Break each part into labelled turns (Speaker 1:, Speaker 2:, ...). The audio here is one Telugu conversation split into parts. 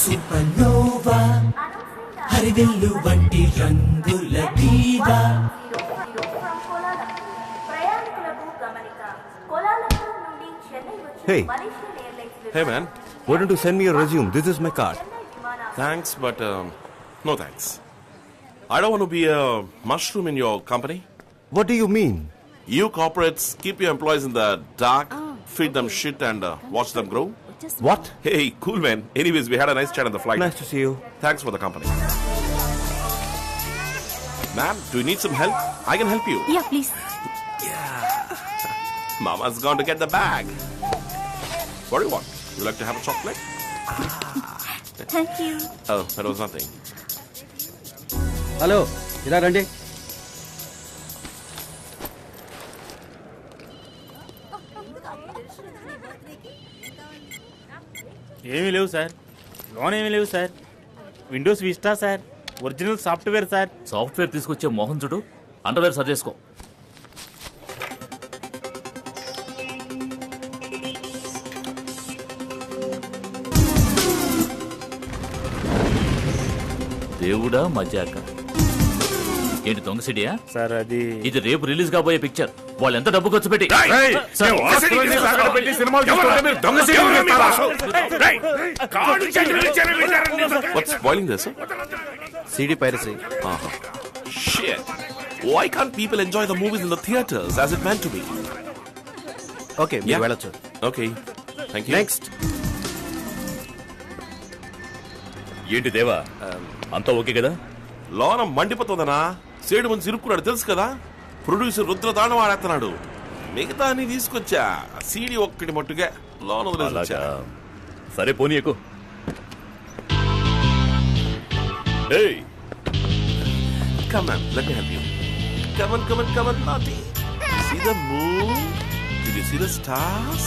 Speaker 1: సూపర్నోవా హరివిల్లు వంటి రంగుల దీవా.
Speaker 2: Hey. Hey man, why don't you send me your resume? This is my card.
Speaker 3: Thanks, but no thanks. I don't want to be a mushroom in your company.
Speaker 2: What do you mean?
Speaker 3: You corporates keep your employees in the dark, feed them shit and watch them grow.
Speaker 2: What?
Speaker 3: Hey, cool man. Anyways, we had a nice chat on the flight.
Speaker 2: Nice to see you.
Speaker 3: Thanks for the company. Ma'am, do you need some help? I can help you.
Speaker 4: Yeah, please.
Speaker 3: Mama's gone to get the bag. What do you want? You like to have a chocolate?
Speaker 4: Thank you.
Speaker 3: Oh, that was nothing.
Speaker 5: Hello ఇలా రండి.
Speaker 6: ఏమీ లేవు సార్, లోన్ ఏమీ లేవు sir, Windows vista sir, original software sir.
Speaker 7: Software తీసుకొచ్చే మోహన్ చూడు, అండర్వేర్ సర్ చేసుకో. దేవుడా మజాక ఏంటి దొంగ సిడియా
Speaker 6: సార్ అది
Speaker 7: ఇది రేపు రిలీజ్ కాబోయే పిక్చర్. వాళ్ళు ఎంత డబ్బు ఖర్చు పెట్టి
Speaker 3: What's spoiling this?
Speaker 2: CD piracy.
Speaker 3: Shit. Why can't people enjoy the movies in the theaters as it meant to be?
Speaker 2: Okay,
Speaker 3: Yeah.
Speaker 2: వెళ్ళొచ్చు.
Speaker 3: Okay. Thank you.
Speaker 2: Next.
Speaker 7: ఏంటి దేవా అంతా ఓకే కదా?
Speaker 3: లోన మండిపోతుందనా సేడు ముందు ఇరుక్కున్నాడు తెలుసు కదా. ప్రొడ్యూసర్ రుద్రతాండం ఆడేస్తున్నాడు. మిగతా అన్ని తీసుకొచ్చా, సీడీ ఒక్కటి మట్టుగా లోన వదిలేసొచ్చా.
Speaker 7: సరే పోనీ ఎక్కువ.
Speaker 3: Come on, let me help you. Come on, come on, come on, naughty. See the moon? Did you see the stars?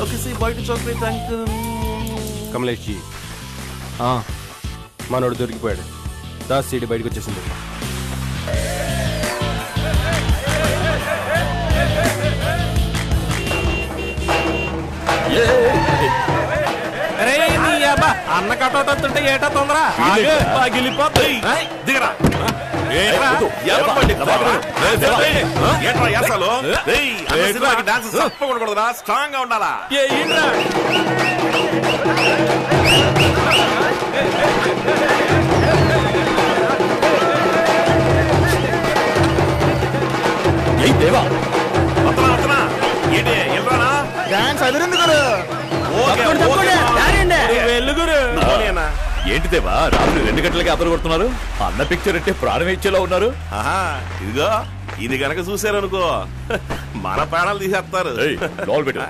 Speaker 3: Okay, say bye to chocolate uncle.
Speaker 5: Kamlesh ji, మనోడు దొరికిపోయాడు. దాస్ సీడీ బయటకు వచ్చేసింది.
Speaker 6: అన్న కట్టవుతుంటే ఏటా తొందర
Speaker 3: దిగరా డాన్స్ తప్పకూడదురా, స్ట్రాంగ్ గా ఉండాలా.
Speaker 7: దేవా
Speaker 3: ఏంటి ఎల్రానా
Speaker 6: డాన్స్ అదిరింది గురు.
Speaker 7: ఏంటి దేవా రాత్రి 2 గంటలకి అదరు కొడుతున్నారు? అన్న పిక్చర్ అంటే ప్రాణం ఇచ్చేలా ఉన్నారు.
Speaker 3: ఇదిగో ఇది గనక చూసారనుకో మన ప్రాణాలు తీసేస్తారు.
Speaker 7: లోల్ పెట్టు.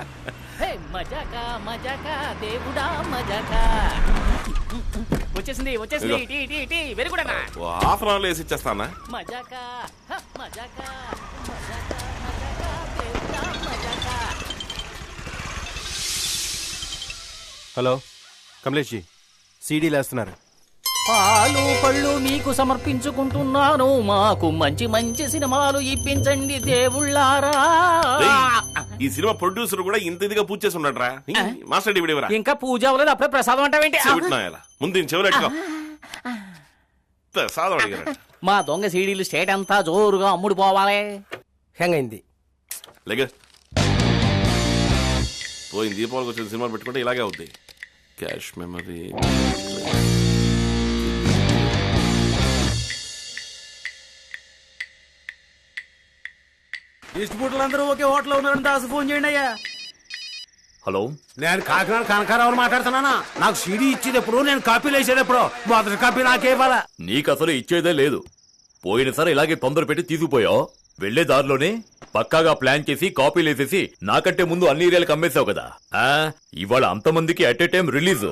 Speaker 8: మజాకా మజాకా దేవుడా మజాకా. వచ్చేసింది వచ్చేసింది. Tea tea tea very good అన్న.
Speaker 3: హాఫ్ అన్ అవర్ వేసి ఇచ్చేస్తానా.
Speaker 8: మజాకా మజాకా మజాకా మజాకా దేవుడా మజాకా.
Speaker 5: హలో కమలేష్ జీ, సీడీలు వేస్తున్నారు.
Speaker 8: పాలు పళ్ళు మీకు సమర్పించుకుంటున్నాను, మాకు మంచి మంచి సినిమాలు ఇప్పించండి దేవుళ్ళారా.
Speaker 3: ఈ సినిమా ప్రొడ్యూసర్ కూడా ఇంత ఇదిగా పూజ చేసి ఉన్నాడ్రా. మాస్టర్ డివిడి
Speaker 8: ఇంకా పూజ అవ్వలేదు, అప్పుడే ప్రసాదం అంటావేంటి?
Speaker 3: ముందు చెవులెట్టుకో. ప్రసాదం అడిగారు.
Speaker 8: మా దొంగ సీడీలు స్టేట్ అంతా జోరుగా అమ్ముడు పోవాలి.
Speaker 5: హ్యాంగ్ అయింది.
Speaker 3: లేక పోయింది. దీపావళికి వచ్చిన సినిమాలు పెట్టుకుంటే ఇలాగే అవుద్ది. Cache memory.
Speaker 6: డిస్ట్రిబ్యూటర్లు ఒకే హోటల్ ఉన్నారని దాసు ఫోన్ చేయండి అయ్యా.
Speaker 7: హలో,
Speaker 9: నేను కాకినాడ కనకారావు మాట్లాడుతున్నానా. నాకు సీడీ ఇచ్చేది ఎప్పుడు, నేను కాపీలు వేసేది ఎప్పుడు. మొదటి కాపీ నాకే ఇవ్వాలా.
Speaker 7: నీకు అసలు ఇచ్చేదే లేదు. పోయినసారి ఇలాగే తొందర పెట్టి తీసుకుపోయావు. వెళ్లే దారిలోనే పక్కాగా ప్లాన్ చేసి కాపీలు వేసేసి నాకంటే ముందు అన్ని ఏరియాలకు అమ్మేశావు కదా. ఇవాళ అంతమందికి అట్ ఏ టైం రిలీజ్.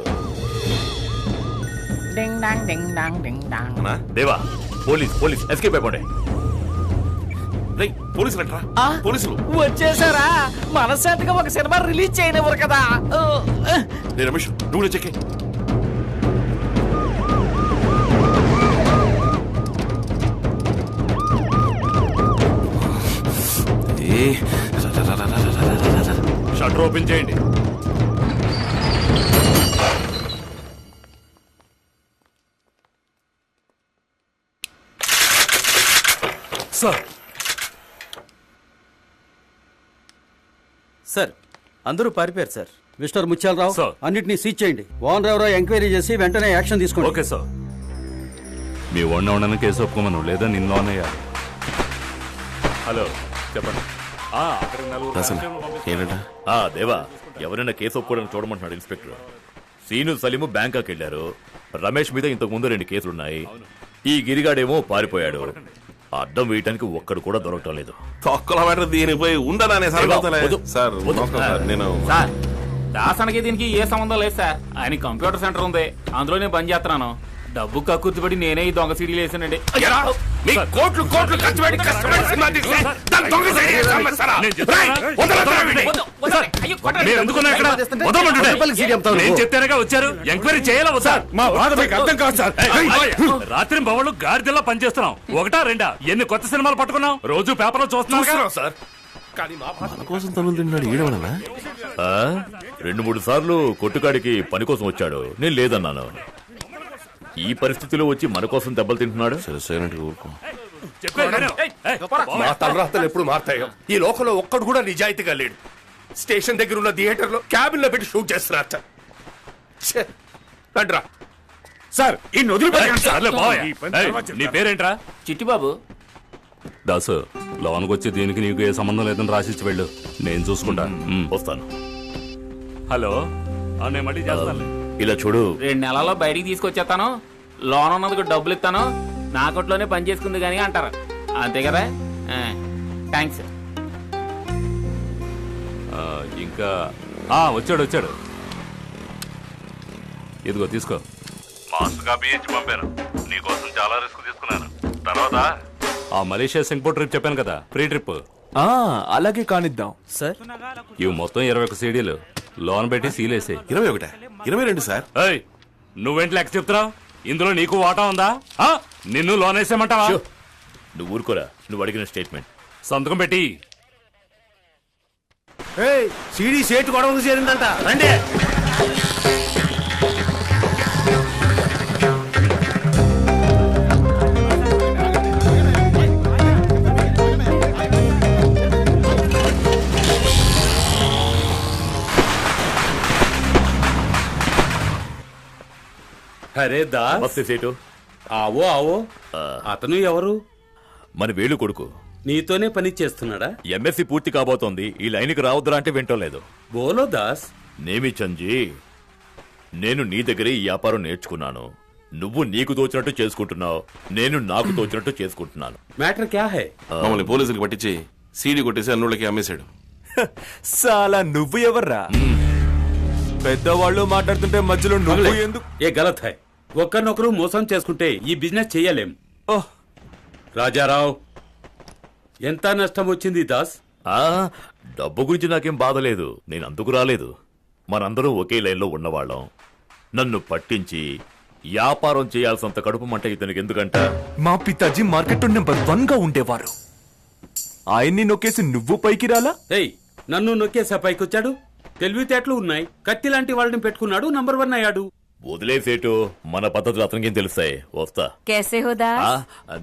Speaker 7: దేవా పోలీస్ పోలీస్ ఎస్కేప్ అయిపోండి.
Speaker 3: పోలీసులు అంటారా? పోలీసులు
Speaker 8: వచ్చేసారా? మనశాంతిగా ఒక సినిమా రిలీజ్ చేయనివ్వరు కదా.
Speaker 3: రమేష్ నువ్వు చెక్కే.
Speaker 7: షట్టర్ ఓపెన్ చేయండి.
Speaker 10: సార్
Speaker 5: సార్ అందరూ పారిపోయారు సార్.
Speaker 11: Mister Muthyalarao
Speaker 10: sir.
Speaker 11: అన్నిటినీ సీజ్ చేయండి. ఓనర్ ఎవరో ఎంక్వైరీ చేసి వెంటనే యాక్షన్ తీసుకోండి.
Speaker 10: Okay sir. మీ వాడిని ఉండని కేసు ఒప్పుకోమను, లేదా నిన్ను అన్నయ్య. హలో చెప్పండి. అక్కడ నలుగురు కానిస్టేబుల్ని పంపిస్తాను.
Speaker 3: ఏంటంట
Speaker 7: దేవా ఎవరైనా కేసు ఒప్పుకోవడానికి చూడమంటున్నాడు ఇన్స్పెక్టర్. సీను సలీము బ్యాంకాక్ వెళ్లారు. రమేష్ మీద ఇంతకు ముందు 2 కేసులున్నాయి. ఈ గిరిగాడేమో పారిపోయాడు. అడ్డం వేయటానికి ఒక్కడు కూడా దొరకటం లేదు.
Speaker 3: తొక్కల మాట దీనికి పోయి ఉండడానే సార్.
Speaker 7: వద్దు.
Speaker 3: సార్
Speaker 7: వద్దు.
Speaker 3: నమస్కారం సార్. నేను
Speaker 6: సార్ దాసానికి దీనికి ఏ సంబంధం లేదు సార్. ఆయన కంప్యూటర్ సెంటర్ ఉంది, అందులో నేను పని చేస్తున్నాను. డబ్బు కక్కుర్తిపడి నేనే ఈ దొంగ సీడీలు వేసానండి.
Speaker 3: మీ కోట్లు కోట్లు ఖర్చు పెట్టి కష్టపడి సినిమా తీస్తే దాన్ని దొంగ సైడ్ చేసి అమ్మేస్తారా?
Speaker 10: నేను చెప్తానా?
Speaker 3: రేయ్, వదలొద్దురా వీడిని.
Speaker 10: మీరు ఎందుకున్నా ఇక్కడ? వదలమంటుంటే. నేను చెప్తేనేగా వచ్చారు. ఎంక్వైరీ చేయాలా వద్దా?
Speaker 3: మా బాధ మీకు అర్థం కాదు సార్.
Speaker 10: రాత్రి బవళ్ళు గాడిదల్లా పనిచేస్తున్నాం. 1 2 ఎన్ని కొత్త సినిమాలు పట్టుకున్నాం? రోజు పేపర్లో చూస్తున్నాం
Speaker 3: సార్. కానీ మన కోసం తనులు తిన్నాడు ఈడవనా?
Speaker 7: 2-3 సార్లు కొట్టుకాడికి పని కోసం వచ్చాడు. నేను లేదన్నాను. ఈ పరిస్థితిలో వచ్చి మన కోసం దెబ్బలు తింటున్నాడు.
Speaker 3: మా తలరాతలు ఎప్పుడు మారుతాయో. ఈ లోకంలో ఒక్కడు కూడా నిజాయితీగా లేడు. స్టేషన్ దగ్గర ఉన్న థియేటర్ లో క్యాబిన్ లో పెట్టి షూట్ చేస్తున్నారు. రండిరా సార్. ఈ నదులు
Speaker 10: నీ పేరేంట్రా?
Speaker 6: చిట్టిబాబు.
Speaker 10: దాసు లోనికి వచ్చి దీనికి నీకు ఏ సంబంధం లేదని రాసిచ్చి వెళ్ళు, నేను చూసుకుంటా.
Speaker 7: వస్తాను.
Speaker 10: హలో నేను మళ్ళీ చేస్తాను.
Speaker 7: ఇలా చూడు,
Speaker 6: 2 నెలల్లో బయటికి తీసుకొచ్చేస్తాను. లోన్ ఉన్నందుకు డబ్బులు ఇస్తాను. నా కొట్లోనే పని చేసుకుంది కానీ అంటారు. అంతే కదా. థ్యాంక్స్.
Speaker 10: ఇంకా వచ్చాడు. ఇదిగో తీసుకో. మాస్టర్ కాపీ ఇచ్చి పంపాను. నీకోసం చాలా రిస్క్ తీసుకున్నాను. తర్వాత మలేషియా సింగపూర్ ట్రిప్ చెప్పాను కదా, ఫ్రీ ట్రిప్.
Speaker 2: అలాగే కానిద్దాం సార్.
Speaker 10: ఇవి మొత్తం 21 సీడీలు. లోన్ పెట్టి సీలేసాయి.
Speaker 3: 21 22 సార్.
Speaker 10: నువ్వేంటి లెక్క చెప్తున్నావు? ఇందులో నీకు వాటా ఉందా? నిన్ను లోన్ వేసేయమంటావా?
Speaker 7: నువ్వు ఊరుకోరా. నువ్వు అడిగిన స్టేట్మెంట్
Speaker 10: సంతకం పెట్టి.
Speaker 9: సీడీ సేటు గొడవకు చేరిందంట. రండి.
Speaker 11: అరే దాస్,
Speaker 7: వస్తే సేటు.
Speaker 11: ఆవో ఆవో. అతను ఎవరు?
Speaker 7: మన వేలు కొడుకు.
Speaker 11: నీతోనే పని చేస్తున్నాడా?
Speaker 7: ఎంఎస్సి పూర్తి కాబోతోంది. ఈ లైన్కి రావద్దురా అంటే వింటలేదు.
Speaker 11: బోలో దాస్.
Speaker 7: నేమి చంజీ, నేను నీ దగ్గరే ఈ వ్యాపారం నేర్చుకున్నాను. నువ్వు నీకు తోచినట్టు చేసుకుంటున్నావు, నేను నాకు తోచినట్టు చేసుకుంటున్నాను.
Speaker 11: మ్యాటర్ క్యా హై?
Speaker 3: మమ్మల్ని పోలీసులకు పట్టించి సీడీ కొట్టేసి అన్నుళ్ళకి అమ్మేశాడు.
Speaker 2: సాలా నువ్వు ఎవర్రా? పెద్దవాళ్ళు మాట్లాడుతుంటే మధ్యలో నువ్వు ఎందుకు?
Speaker 11: ఏ గలత్ హై. ఒక్కరినొకరు మోసం చేసుకుంటే ఈ బిజినెస్ చెయ్యలేం.
Speaker 2: ఓహ్
Speaker 11: రాజారావు, ఎంత నష్టం వచ్చింది దాస్?
Speaker 7: డబ్బు గురించి నాకేం బాధ లేదు. నేను అందుకు రాలేదు. మనందరం ఒకే లైన్లో ఉన్నవాళ్ళం. నన్ను పట్టించి వ్యాపారం చేయాల్సినంత కడుపు మంట ఇతనికి ఎందుకంట?
Speaker 2: మా పితాజీ మార్కెట్ నెంబర్ 1 గా ఉండేవారు. ఆయన్ని నొక్కేసి నువ్వు పైకి రాలా?
Speaker 11: ఏయ్, నన్ను నొక్కేసా పైకొచ్చాడు. తెలివితేటలు ఉన్నాయి. కత్తి లాంటి వాళ్ళని పెట్టుకున్నాడు, నంబర్ 1 అయ్యాడు.
Speaker 7: వదిలేసేటు, మన పద్ధతులు అతనికేం తెలుస్తాయి. వస్తా.
Speaker 4: कैसे हो दास?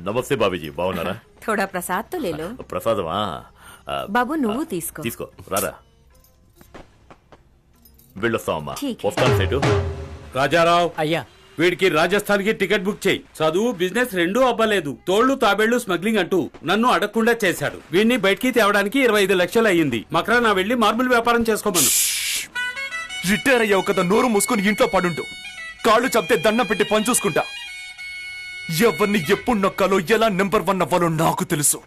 Speaker 7: నమస్తే బాబీజీ, బాగున్నారా?
Speaker 4: थोड़ा प्रसाद तो ले लो.
Speaker 7: ప్రసాదమా?
Speaker 4: బాబు నువ్వు తీసుకో.
Speaker 7: తీసుకో, రారా. వెళ్ళొస్తామమ్మా.
Speaker 4: ठीक है.
Speaker 7: వస్తాను సేటు.
Speaker 11: రాజారావు,
Speaker 8: అయ్యా
Speaker 11: వీడికి రాజస్థాన్ కి టికెట్ బుక్ చేయి. చదువు బిజినెస్ రెండూ అవ్వలేదు. తోళ్లు తాబేళ్లు స్మగ్లింగ్ అంటూ నన్ను అడగకుండా చేశాడు. వీడిని బయటికి తేవడానికి 25 లక్షలు అయ్యింది. మకరానా వెళ్లి మార్బుల్ వ్యాపారం చేసుకోమను.
Speaker 2: రిటైర్ అయ్యావు కదా, నోరు మూసుకొని ఇంట్లో పడుంటు. కాళ్ళు చంపితే దండం పెట్టి పని చూసుకుంటా. ఎవరిని ఎప్పుడు నొక్కాలో, ఎలా నెంబర్ 1 అవ్వాలో నాకు తెలుసు.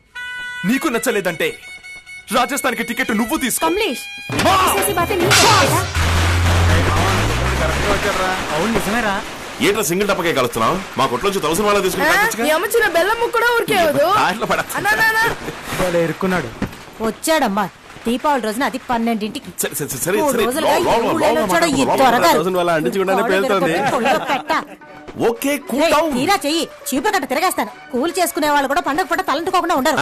Speaker 2: నీకు నచ్చలేదంటే రాజస్థాన్ కి టికెట్ నువ్వు తీసుకో.
Speaker 4: కమలేష్, ऐसी बातें नहीं करते.
Speaker 8: అవును నిజమేరా.
Speaker 3: ఏంట్రా సింగిల్ టప్పకే కలుస్తున్నావు? మా కొట్లోంచి 1000 వాళ్ళ
Speaker 4: యమచిన బెల్లం ముక్కడా ఊరికేవదు.
Speaker 8: ఇరుక్కున్నాడు.
Speaker 4: వచ్చాడమ్మా దీపావళి రోజున అది 12ంటికి.
Speaker 3: సరే
Speaker 4: 3 రోజులుగా ఈ ఊళ్ళోనే వచ్చాడు ఈ త్వరగారు. పెట్ట.
Speaker 3: Okay cool down.
Speaker 4: తీరా చెయ్యి, చీపురు కట్ట తిరగేస్తాను. కూలి చేసుకునే వాళ్ళు కూడా పండగ పూట తలంటుకోకుండా ఉండరు.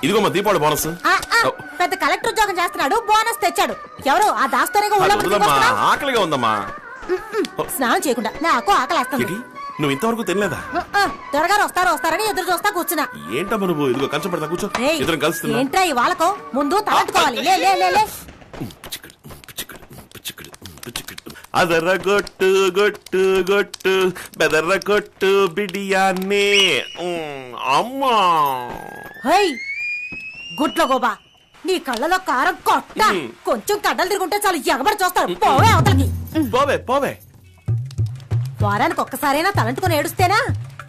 Speaker 3: ఇదిగో మా దీపావళి బోనస్.
Speaker 4: పెద్ద కలెక్టర్ ఉద్యోగం చేస్తున్నాడు, బోనస్ తెచ్చాడు. ఎవరు ఆ దాస్తోనే
Speaker 3: ఆకలిగా ఉందమ్మా.
Speaker 4: స్నానం చేయకుండా నాకు ఆకలేస్తుంది.
Speaker 3: నువ్వు ఇంతవరకు తినలేదా?
Speaker 4: త్వరగారు వస్తారని ఎదురు చూస్తా కూర్చున్నా.
Speaker 3: ఏంటమ్మా నువ్వు? ఇదిగో కంచం పెడతా కూర్చో.
Speaker 4: ఏయ్,
Speaker 3: ఇద్దరం కలిసి తిందాం.
Speaker 4: ఏంట్రా ఈ వాళ్ళకో ముందు తలంటుకోవాలి. లే లే లే లే.
Speaker 3: అదర గొట్టు గొట్టు గొట్టు బెదర కొట్టు బిడియాన్ని. అమ్మా
Speaker 4: హై గుట్లో గోబా, నీ కళ్ళలో కారం కొట్ట. కొంచెం కడ్డలు తిరుగుంటే చాలు ఎగబడి చూస్తారు. పోవే అవతలకి.
Speaker 3: పోవే పోవే.
Speaker 4: వారానికి ఒక్కసారైనా తలంటుకుని ఏడుస్తేనా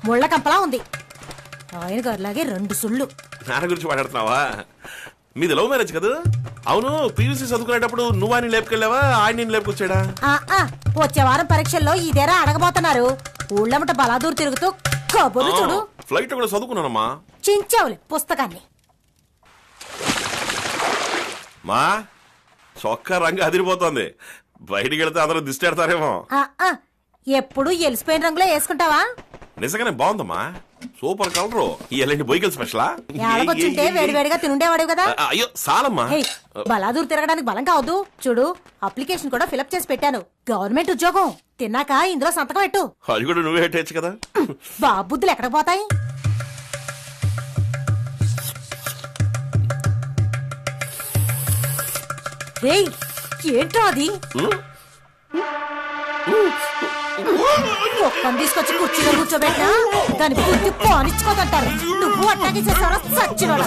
Speaker 4: ముళ్ళ కంపలా ఉంది. ఆయన గారిలాగే 2 సుళ్ళు.
Speaker 3: నాన్న గురించి మాట్లాడుతున్నావా? మీది లవ్ మ్యారేజ్ కదా? అవును, పీయూసీ చదువుకునేటప్పుడు నువ్వు ఆయన లేపుకెళ్ళావా, ఆయన నేను లేపుకొచ్చాడా?
Speaker 4: వచ్చే వారం పరీక్షల్లో ఇదేరా అడగబోతున్నారు. ఊళ్ళమట బలాదూరు తిరుగుతూ కబుర్లు చూడు.
Speaker 3: ఫ్లైట్ కూడా చదువుకున్నానమ్మా.
Speaker 4: చించావులే పుస్తకాన్ని.
Speaker 3: మా చొక్కా రంగు అదిరిపోతుంది. బయటికి వెళ్తే అందరూ దిష్టి పెడతారేమో.
Speaker 4: ఎప్పుడు ఎలిసిపోయిన రంగులో వేసుకుంటావా?
Speaker 3: నిజంగానే బాగుందమ్మా, సూపర్ కలరు. ఇలాంటి బొయ్యకల్ స్పెషలా?
Speaker 4: ఏడకొచ్చుంటే వేడివేడిగా తినుండేవాడు కదా.
Speaker 3: అయ్యో సాలమ్మా.
Speaker 4: బలాదూరు తిరగడానికి బలం కావద్దు. చూడు, అప్లికేషన్ కూడా ఫిలప్ చేసి పెట్టాను. గవర్నమెంట్ ఉద్యోగం. తిన్నాక ఇందులో సంతకం పెట్టు.
Speaker 3: అది కూడా నువ్వే పెట్టచ్చు కదా.
Speaker 4: బాబుద్దులు ఎక్కడికి పోతాయి? ఏయ్, ఏంట్రా అది? ఒక్కని తీసుకొచ్చి కుర్చీలో కూర్చోబెట్టా దాని బుద్ధి పోనిచ్చుకోదంటారు. నువ్వు అట్టాగే చేసావరా సచ్చినోడా?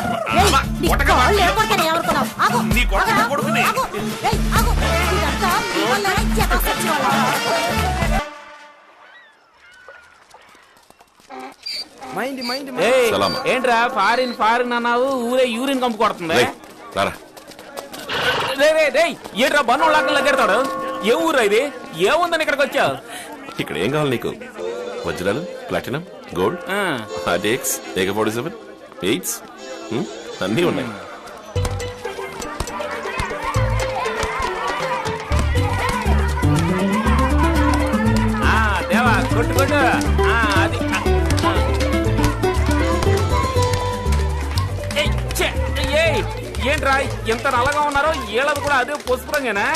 Speaker 4: ఏమనుకున్నావు? ఆగు, ఆగు, ఏయ్, ఆగు. ఇదంతా నీ వల్లనే జనం సచ్చినోడా.
Speaker 6: ఏంట్రా ఫారిన్ అన్నావు, ఊరే యూరిన్ కంపు కొడుతుంది. ఏంట్రా బన్ను లాక్కలు లగ్గెడతాడు? ఏ ఊరా ఇది? ఏముందని ఇక్కడికి వచ్చావు?
Speaker 3: ఇక్కడ ఏం కావాలి నీకు? వజ్రాలు, platinum, gold, AX, AK-47, 8s అన్నీ ఉన్నాయి.
Speaker 6: దేవా కొట్టు కొట్టు. అది ఏంట్రా ఎంత నల్లగా ఉన్నారో? ఏళ్ళది కూడా అదే పసుపు రంగేనా?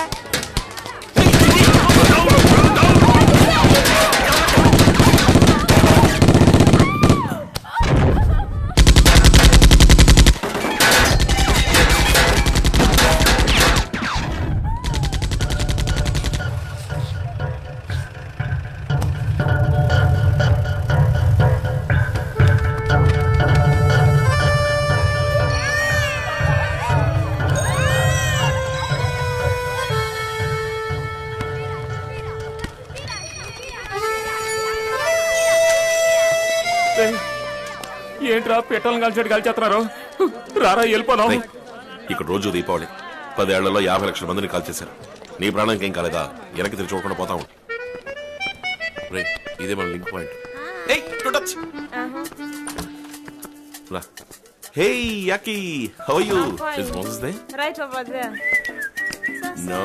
Speaker 6: ఏంట్రా పెట్రోల్ కాల్చేస్తున్నారు? రారా వెళ్ళిపోదాం.
Speaker 3: ఇక్కడ రోజు దీపావళి 10 ఏళ్లలో 50 లక్షల మందిని కాల్చేశారు. నీ ప్రాణానికి ఏం కాలేదా? వెనక్కి తిరిగి చూడకుండా పోతా ఉండు. ఇదే మన link point. Hey Yaki, how are you? Is Moses there?
Speaker 12: Right over there.
Speaker 3: No.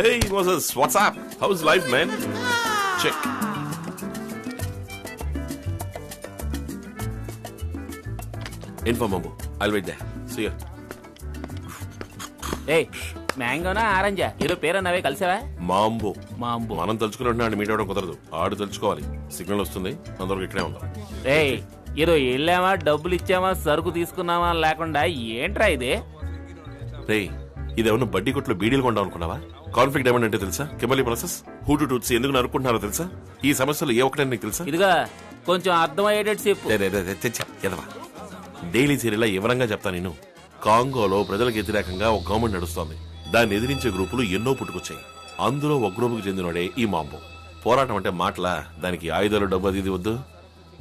Speaker 3: Hey Moses, what's up? How's life, man? Check. Inform Mambo. I'll wait there. See you.
Speaker 6: Hey, మ్యాంగోనా ఆరెంజా? ఏదో పేరన్నావే, కలిసావా?
Speaker 3: మాంబో.
Speaker 6: మాంబో.
Speaker 3: మనం తలుచుకున్నట్టు మీట్ అవడం కుదరదు. ఆడు తలుచుకోవాలి. సిగ్నల్ వస్తుంది, అందరికి ఇక్కడే ఉందాం.
Speaker 6: ఏయ్, ఏదో వెళ్ళామా, డబ్బులు ఇచ్చామా, సరుకు తీసుకున్నామా లేకుండా ఏంట్రా ఇదే?
Speaker 3: రే, ఇదేమన్నా బడ్డీ కొట్లో బీడీలు కొంటాం అనుకున్నావా? కాన్ఫ్లిక్ట్ డైమండ్ అంటే తెలుసా? కెమలీ ప్రాసెస్, హూటు టూట్స్ ఎందుకు నరుకుంటున్నారో తెలుసా? ఈ సమస్యలు ఏ ఒక్కటని నీకు తెలుసా?
Speaker 6: ఇదిగా కొంచెం అర్థమయ్యేటట్టు చెప్పు.
Speaker 3: ఎదవా, డైలీ సీరియల్ వివరంగా చెప్తా నేను. కాంగోలో ప్రజలకు వ్యతిరేకంగా ఒక గవర్నమెంట్ నడుస్తోంది. దాన్ని ఎదిరించే గ్రూపులు ఎన్నో పుట్టుకొచ్చాయి. అందులో ఒక గ్రూపుకు చెందినోడే ఈ మాంబో. పోరాటం అంటే మాటలా? దానికి ఆయుధాలు, డబ్బు అది వద్దు.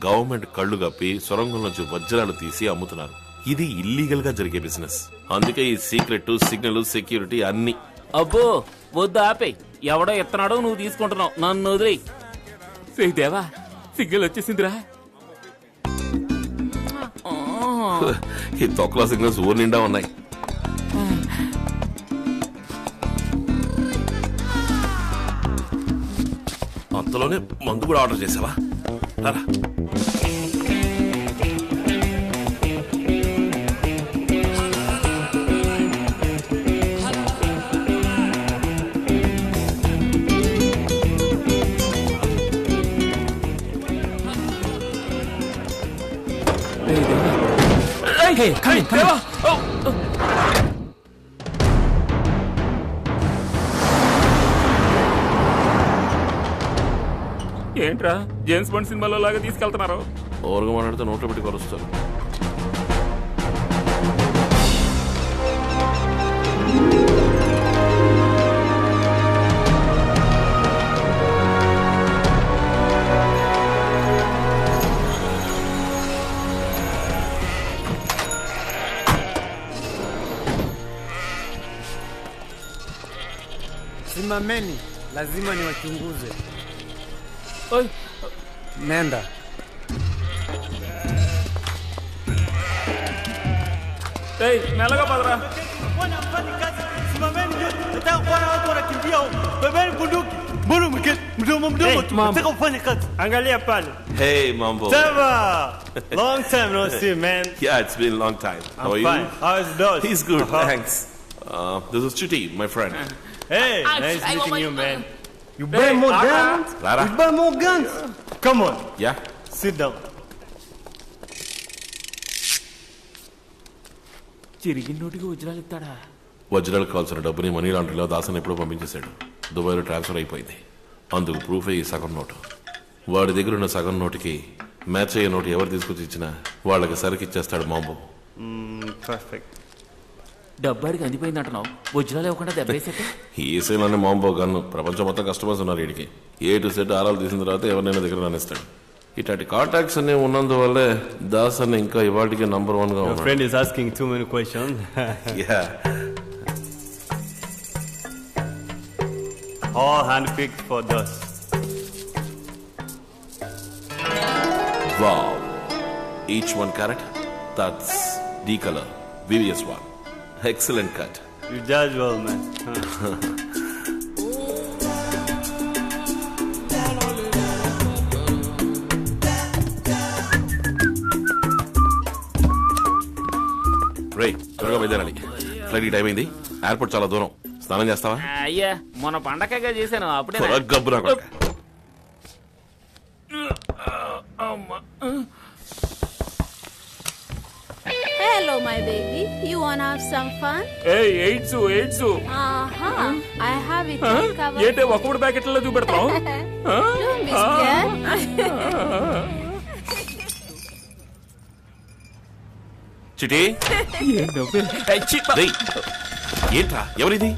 Speaker 3: గవర్నమెంట్ కళ్ళు కప్పి సొరంగం నుంచి వజ్రాలు తీసి అమ్ముతున్నారు. ఇది ఇల్లీగల్ గా జరిగే బిజినెస్. అందుకే ఈ సీక్రెట్, సిగ్నల్, సెక్యూరిటీ అన్ని.
Speaker 6: అబ్బో వద్దు, ఆపే. ఎవడో ఎత్తనాడో నువ్వు తీసుకుంటున్నావు, నన్ను వదిలేయ్. దేవా, సిగ్నల్ వచ్చేసిందిరా.
Speaker 3: ఈ తొక్కల సిగ్నల్స్ ఊరు నిండా ఉన్నాయి. అంతలోనే మందు కూడా ఆర్డర్ చేసావా? రారా.
Speaker 8: Hey, come in, come in.
Speaker 6: ఏంట్రా జేమ్స్ బాండ్ సినిమాలో లాగా తీసుకెళ్తున్నారు?
Speaker 3: ఓవర్గా మాట్లాడితే నోట్లో పెట్టి కొలుస్తారు.
Speaker 9: Simameni, lazima niwachunguze.
Speaker 6: Oi.
Speaker 9: Nenda.
Speaker 6: ఏయ్ మెల్లగా పదరా.
Speaker 9: Simameni, nataka kuona watu wanakimbia huko. Bebeni bunduki. Mbona mdomo nataka ufanye kazi. Angalia pale.
Speaker 3: Hey, Mambo.
Speaker 9: Trevor! Long time no see, man.
Speaker 3: Yeah, it's been a long time. How are
Speaker 9: Fine.
Speaker 3: you?
Speaker 9: How is Dodge?
Speaker 3: He's good, thanks. This is Chitty, my friend.
Speaker 9: Hey, nice meeting you, man. You
Speaker 6: Hey,
Speaker 9: buy more guns?
Speaker 3: Rara.
Speaker 9: You buy more guns? Come on,
Speaker 3: Yeah?
Speaker 9: sit down.
Speaker 6: చిరిగిన నోటికి వజ్రాలు ఇస్తాడా?
Speaker 3: వజ్రాలకు కావాల్సిన డబ్బుని మనీ లాండ్రీలో దాసన్ ఎప్పుడో పంపించేశాడు. దుబాయ్లో ట్రాన్స్ఫర్ అయిపోయింది. అందుకు ప్రూఫే ఈ సగం నోటు. వాడి దగ్గర ఉన్న సగం నోటుకి మ్యాచ్ అయ్యే నోటు ఎవరు తీసుకొచ్చి ఇచ్చినా వాళ్ళకి సరికి ఇచ్చేస్తాడు మాంబో.
Speaker 9: Perfect.
Speaker 6: డబ్బాడికి అందిపోయింది అంటున్నావు, వజ్రాలు ఇవ్వకుండా దెబ్బేసేట్టు.
Speaker 3: ఈ ఏసీలోనే మాంబో గన్ను. ప్రపంచం మొత్తం కస్టమర్స్ ఉన్నారు వీడికి. ఏ టు సెట్ ఆరాలు తీసిన తర్వాత ఎవరినైనా దగ్గర రానిస్తాడు. ఇట్లాంటి కాంటాక్ట్స్ అన్ని ఉన్నందువల్లే దాస్ అన్న ఇంకా ఇవాటికి నంబర్ 1 గా
Speaker 9: Your
Speaker 3: ఉన్నాడు.
Speaker 9: friend is asking too many questions.
Speaker 3: Yeah.
Speaker 9: All handpicked for dust.
Speaker 3: Wow. Each 1 carat. That's D color. VVS 1. Excellent cut.
Speaker 9: You judge well, man.
Speaker 3: రే త్వరగా బయలుదేరాలి. ఫ్లైట్ టైం అయింది. ఎయిర్పోర్ట్ చాలా దూరం. స్నానం చేస్తావా?
Speaker 6: అయ్యా మొన్న పండగగా చేశాను అప్పుడే.
Speaker 3: త్వరగా గబ్బు రా కొడుకా.
Speaker 12: Hello, my baby. You wanna have some fun?
Speaker 6: ఏయ్ AIDS AIDS.
Speaker 12: I have it all covered.
Speaker 6: ఏంటే ఒక్కడు ప్యాకెట్లలో చూపెడతావు?
Speaker 12: Don't be scared.
Speaker 3: చిటి ఏంట్రా ఎవరిది?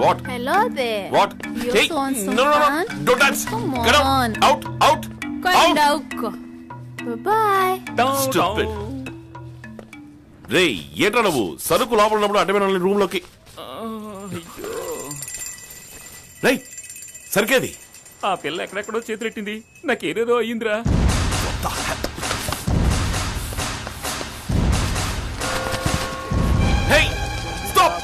Speaker 3: What
Speaker 12: Hello there.
Speaker 3: What?
Speaker 12: You also want some fun?
Speaker 3: Don't dance.
Speaker 12: Come
Speaker 3: get
Speaker 12: on.
Speaker 3: Out out
Speaker 12: Kind of. Bye-bye.
Speaker 3: Stupid. రే ఏంట్రా నువ్వు సరుకు లోపల ఉన్నప్పుడు అడ్డమైన రూమ్ లోకి. రే సరికేది?
Speaker 6: ఆ పిల్ల ఎక్కడెక్కడో చేతులెట్టింది. నాకేదేదో అయ్యిందిరా.
Speaker 3: Hey stop.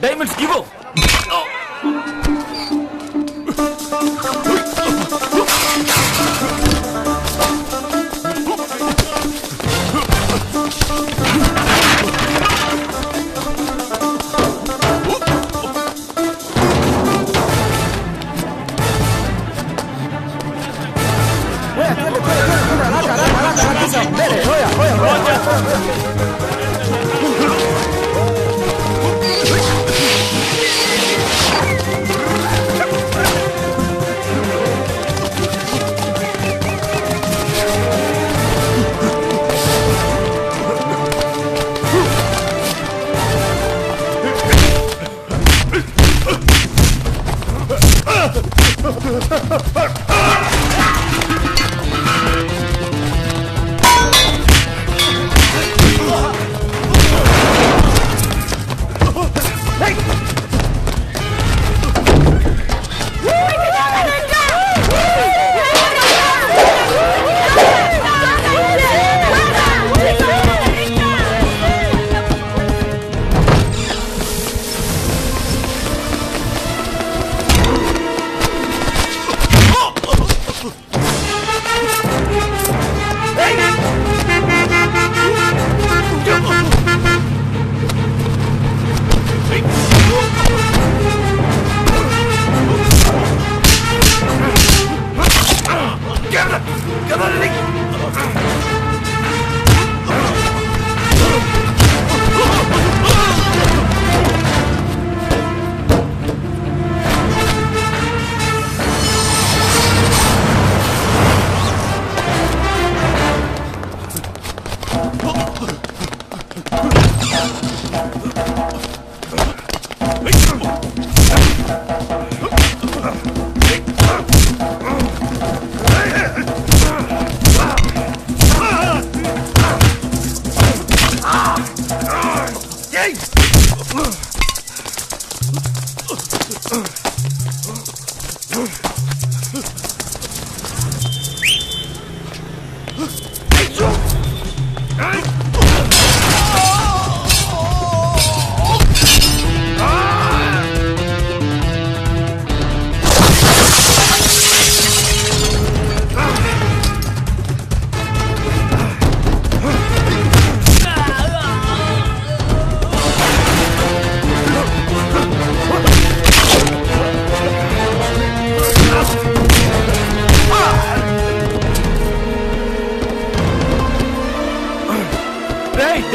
Speaker 6: Diamonds give.
Speaker 3: Ha ha ha!
Speaker 2: రేయ్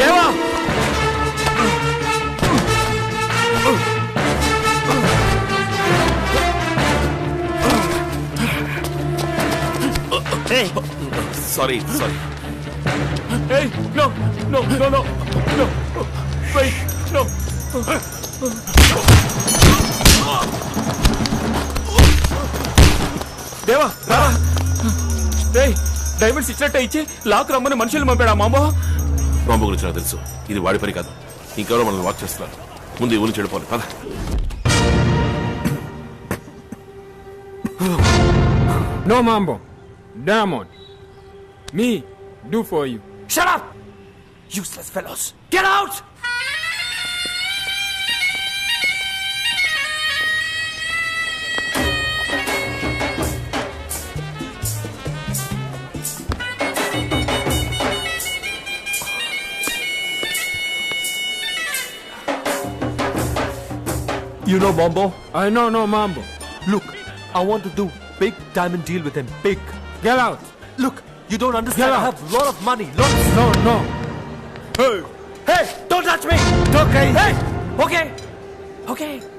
Speaker 2: Deva
Speaker 3: sorry sorry
Speaker 2: Hey, no, no, no, no, no, wait, no. దేవా రా రేయ్ డైమండ్స్ ఇచ్చినట్టే ఇచ్చి లాక్ రమ్మని మనుషులు పంపాడా మామో
Speaker 3: మాంబో గురించి నాకు తెలుసు ఇది వాడి పని కాదు ఇంకెవరో మనల్ని వాచ్ చేస్తున్నారు ముందు ఈ ఊరిని చెడిపోవాలి పద
Speaker 11: No, Mambo. Diamond. Me, do for you.
Speaker 2: Shut up! Useless fellows! Get out! You know Mambo?
Speaker 11: I know, no, Mambo.
Speaker 2: Look, I want to do big diamond deal with him. Big.
Speaker 11: Get out.
Speaker 2: Look, you don't understand.
Speaker 11: Get
Speaker 2: I
Speaker 11: out.
Speaker 2: have lot of money. Lots.
Speaker 11: No, no.
Speaker 2: Hey! Hey! Don't touch me!
Speaker 11: Okay.
Speaker 2: Hey! Okay! Okay.